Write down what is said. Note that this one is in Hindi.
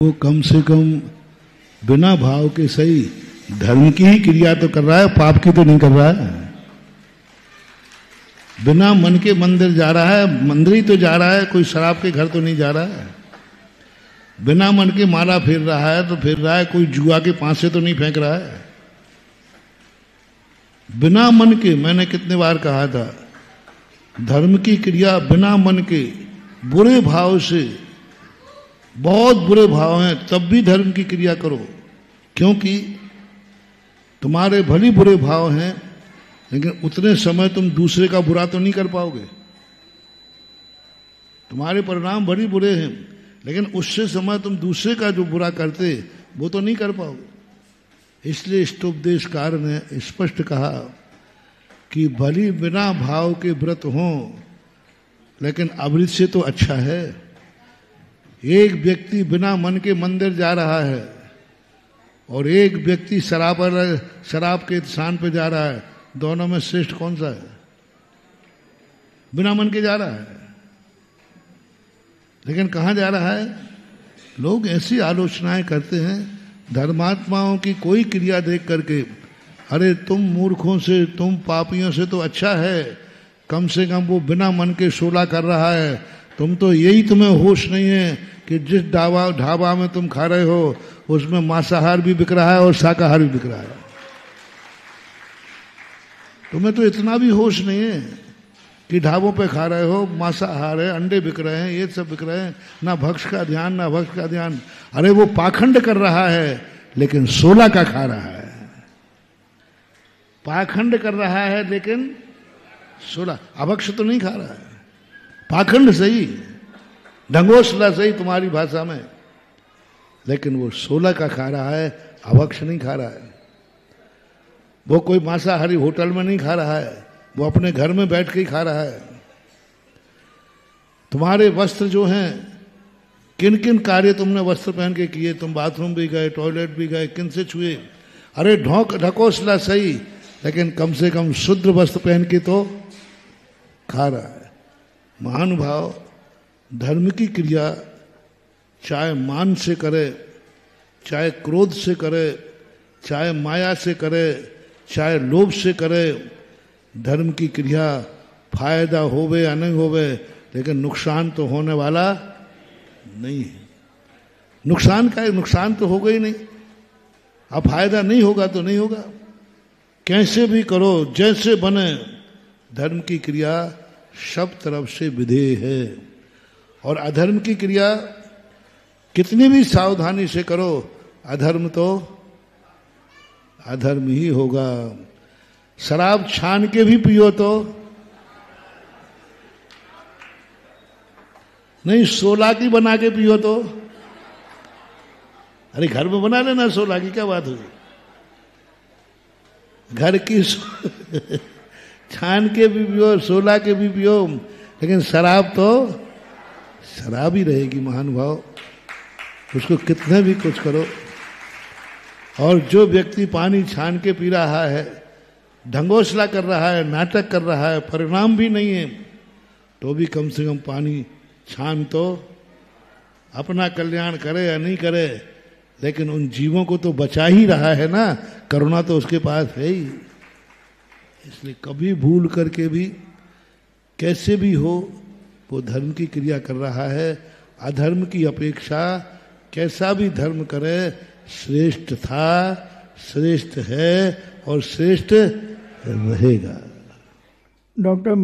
वो कम से कम बिना भाव के सही धर्म की ही क्रिया तो कर रहा है, पाप की तो नहीं कर रहा है। बिना मन के मंदिर जा रहा है, मंदिर ही तो जा रहा है, कोई शराब के घर तो नहीं जा रहा है। बिना मन के माला फेर रहा है तो फेर रहा है, कोई जुआ के पांसे तो नहीं फेंक रहा है। बिना मन के, मैंने कितने बार कहा था, धर्म की क्रिया बिना मन के, बुरे भाव से, बहुत बुरे भाव हैं तब भी धर्म की क्रिया करो, क्योंकि तुम्हारे भली बुरे भाव हैं लेकिन उतने समय तुम दूसरे का बुरा तो नहीं कर पाओगे। तुम्हारे परिणाम बड़ी बुरे हैं लेकिन उससे समय तुम दूसरे का जो बुरा करते वो तो नहीं कर पाओगे। इसलिए इष्टोपदेशकार ने स्पष्ट कहा कि भली बिना भाव के व्रत हों लेकिन अमृत से तो अच्छा है। एक व्यक्ति बिना मन के मंदिर जा रहा है और एक व्यक्ति शराब के स्थान पे जा रहा है, दोनों में श्रेष्ठ कौन सा है? बिना मन के जा रहा है। लेकिन कहाँ जा रहा है? लोग ऐसी आलोचनाएं करते हैं धर्मात्माओं की कोई क्रिया देख करके, अरे तुम मूर्खों से, तुम पापियों से तो अच्छा है, कम से कम वो बिना मन के शोला कर रहा है। तुम तो यही, तुम्हें होश नहीं है कि जिस ढाबा में तुम खा रहे हो उसमें मांसाहार भी बिक रहा है और शाकाहार भी बिक रहा है। तुम्हें तो इतना भी होश नहीं है कि ढाबों पे खा रहे हो, मांसाहार है, अंडे बिक रहे हैं, ये सब बिक रहे हैं, ना भक्ष का ध्यान ना भक्ष का ध्यान। अरे वो पाखंड कर रहा है लेकिन सोला का खा रहा है। पाखंड कर रहा है लेकिन सोला, अभक्ष तो नहीं खा रहा है। पाखंड सही, ढंगोसला सही तुम्हारी भाषा में, लेकिन वो सोला का खा रहा है, अभक्ष नहीं खा रहा है। वो कोई मांसाहारी होटल में नहीं खा रहा है, वो अपने घर में बैठ के ही खा रहा है। तुम्हारे वस्त्र जो हैं, किन किन कार्य तुमने वस्त्र पहन के किए? तुम बाथरूम भी गए, टॉयलेट भी गए, किन से छुए? अरे ढकोसला सही, लेकिन कम से कम शुद्ध वस्त्र पहन के तो खा रहा है। महानुभाव, धर्म की क्रिया चाहे मान से करे, चाहे क्रोध से करे, चाहे माया से करे, चाहे लोभ से करे, धर्म की क्रिया फायदा होवे या नहीं होवे लेकिन नुकसान तो होने वाला नहीं है। नुकसान का नुकसान तो होगा ही नहीं। अब फायदा नहीं होगा तो नहीं होगा। कैसे भी करो, जैसे बने, धर्म की क्रिया सब तरफ से विधेय है। और अधर्म की क्रिया कितनी भी सावधानी से करो, अधर्म तो अधर्म ही होगा। शराब छान के भी पियो तो नहीं, सोला की बना के पियो तो, अरे घर में बना लेना सोला की, क्या बात हुई? घर की छान के भी पियो, सोला के भी पियो, लेकिन शराब तो शराब ही रहेगी। महानुभाव, उसको कितना भी कुछ करो। और जो व्यक्ति पानी छान के पी रहा है, ढंगोसला कर रहा है, नाटक कर रहा है, परिणाम भी नहीं है, तो भी कम से कम पानी छान तो अपना कल्याण करे या नहीं करे, लेकिन उन जीवों को तो बचा ही रहा है ना। करुणा तो उसके पास है ही। इसलिए कभी भूल करके भी, कैसे भी हो, वो धर्म की क्रिया कर रहा है। अधर्म की अपेक्षा कैसा भी धर्म करे, श्रेष्ठ था, श्रेष्ठ है और श्रेष्ठ रहेगा। डॉक्टर